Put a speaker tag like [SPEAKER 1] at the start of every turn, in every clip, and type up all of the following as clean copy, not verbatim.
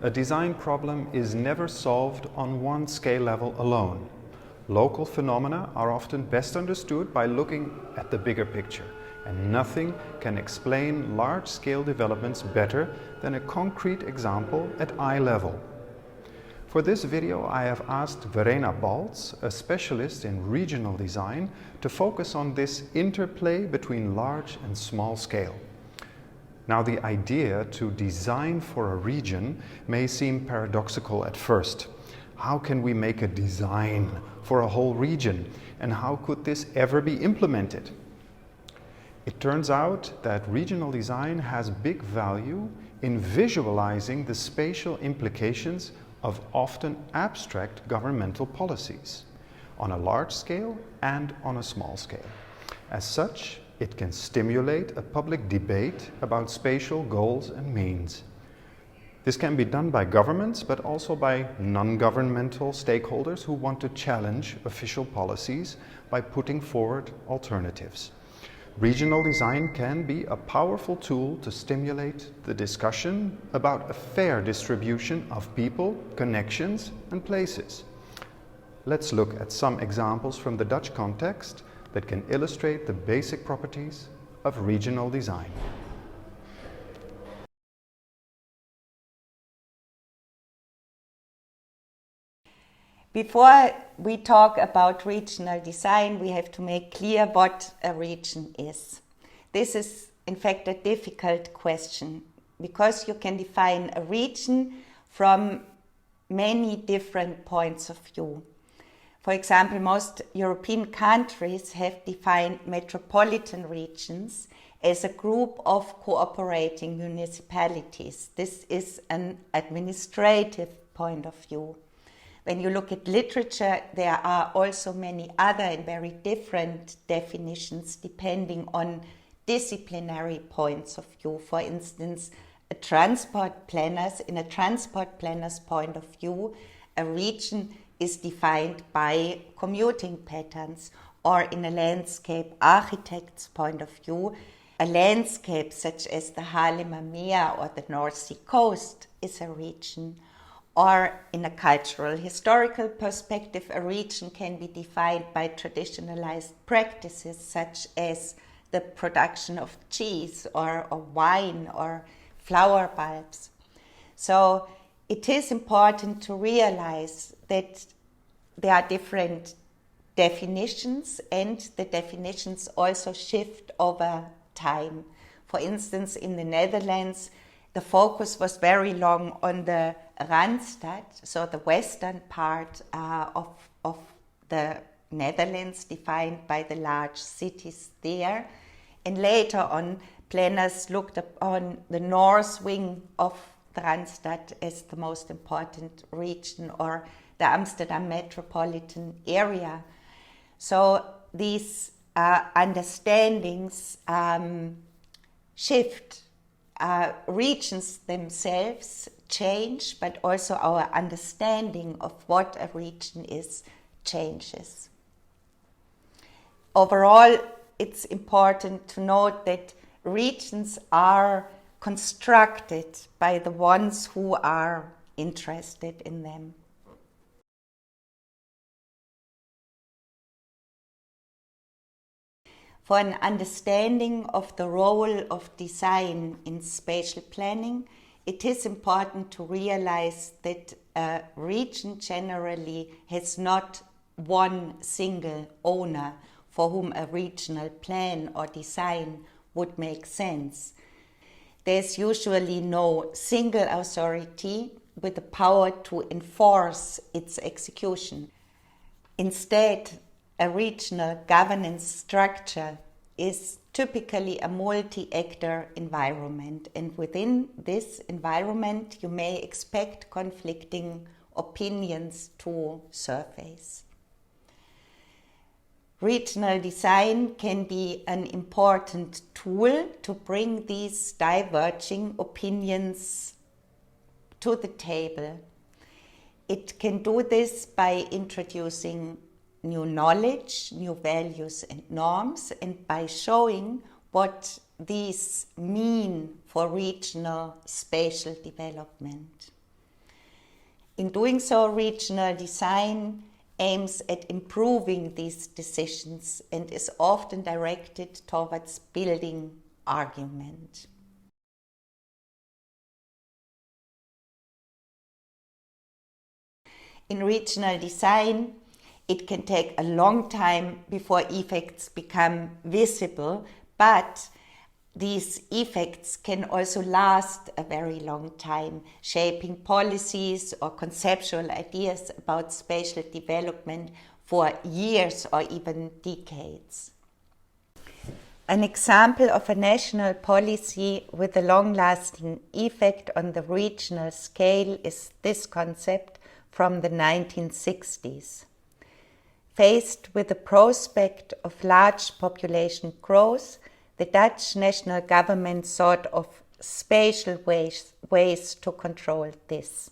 [SPEAKER 1] A design problem is never solved on one scale level alone. Local phenomena are often best understood by looking at the bigger picture, and nothing can explain large-scale developments better than a concrete example at eye level. For this video, I have asked Verena Balz, a specialist in regional design, to focus on this interplay between large and small scale. Now, the idea to design for a region may seem paradoxical at first. How can we make a design for a whole region, and how could this ever be implemented? It turns out that regional design has big value in visualizing the spatial implications of often abstract governmental policies, on a large scale and on a small scale. As such, it can stimulate a public debate about spatial goals and means. This can be done by governments, but also by non-governmental stakeholders who want to challenge official policies by putting forward alternatives. Regional design can be a powerful tool to stimulate the discussion about a fair distribution of people, connections, and places. Let's look at some examples from the Dutch context that can illustrate the basic properties of regional design.
[SPEAKER 2] Before we talk about regional design, we have to make clear what a region is. This is, in fact, a difficult question because you can define a region from many different points of view. For example, most European countries have defined metropolitan regions as a group of cooperating municipalities. This is an administrative point of view. When you look at literature, there are also many other and very different definitions depending on disciplinary points of view. For instance, in a transport planner's point of view, a region is defined by commuting patterns, or in a landscape architect's point of view, a landscape such as the Haarlemmer Meer or the North Sea coast is a region. Or in a cultural historical perspective, a region can be defined by traditionalized practices such as the production of cheese or wine or flower bulbs. So it is important to realize that there are different definitions, and the definitions also shift over time. For instance, in the Netherlands, the focus was very long on the Randstad, so the western part of the Netherlands, defined by the large cities there. And later on, planners looked upon the north wing of the Randstad as the most important region, or the Amsterdam metropolitan area. So these understandings shift. Regions themselves change, but also our understanding of what a region is changes. Overall, it's important to note that regions are constructed by the ones who are interested in them. For an understanding of the role of design in spatial planning, it is important to realize that a region generally has not one single owner for whom a regional plan or design would make sense. There's usually no single authority with the power to enforce its execution. Instead, a regional governance structure is typically a multi-actor environment, and within this environment you may expect conflicting opinions to surface. Regional design can be an important tool to bring these diverging opinions to the table. It can do this by introducing new knowledge, new values and norms, and by showing what these mean for regional spatial development. In doing so, regional design aims at improving these decisions and is often directed towards building argument. In regional design, it can take a long time before effects become visible, but these effects can also last a very long time, shaping policies or conceptual ideas about spatial development for years or even decades. An example of a national policy with a long-lasting effect on the regional scale is this concept from the 1960s. Faced with the prospect of large population growth, the Dutch national government thought of spatial ways to control this.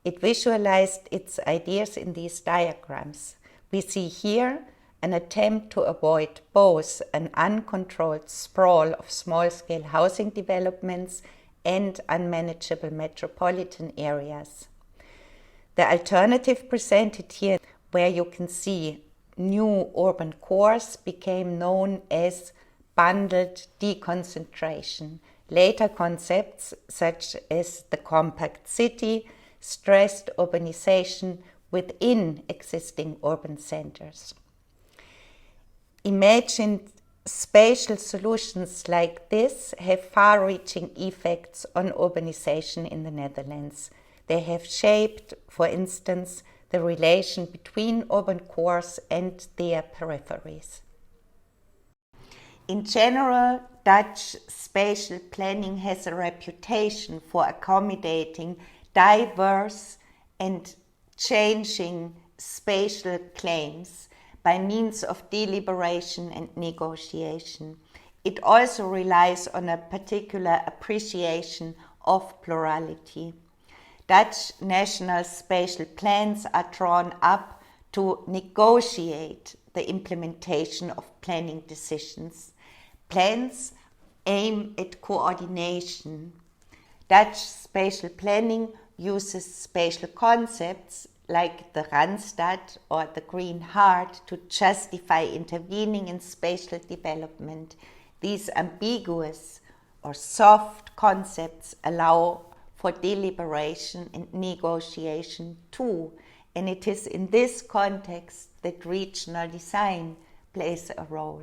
[SPEAKER 2] It visualized its ideas in these diagrams. We see here an attempt to avoid both an uncontrolled sprawl of small-scale housing developments and unmanageable metropolitan areas. The alternative presented here, where you can see new urban cores, became known as bundled deconcentration. Later concepts such as the compact city stressed urbanization within existing urban centers. Imagined spatial solutions like this have far-reaching effects on urbanization in the Netherlands. They have shaped, for instance, the relation between urban cores and their peripheries. In general, Dutch spatial planning has a reputation for accommodating diverse and changing spatial claims by means of deliberation and negotiation. It also relies on a particular appreciation of plurality. Dutch national spatial plans are drawn up to negotiate the implementation of planning decisions. Plans aim at coordination. Dutch spatial planning uses spatial concepts like the Randstad or the Green Heart to justify intervening in spatial development. These ambiguous or soft concepts allow for deliberation and negotiation too, and it is in this context that regional design plays a role.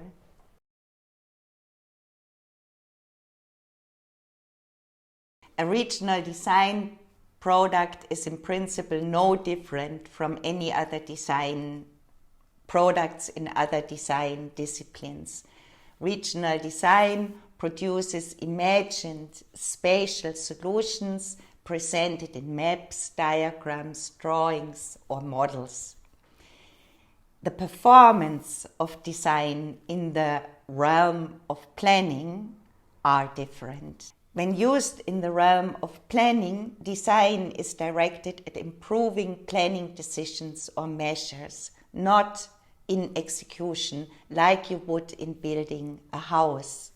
[SPEAKER 2] A regional design product is in principle no different from any other design products in other design disciplines. Regional design produces imagined spatial solutions presented in maps, diagrams, drawings, or models. The performance of design in the realm of planning are different. When used in the realm of planning, design is directed at improving planning decisions or measures, not in execution like you would in building a house.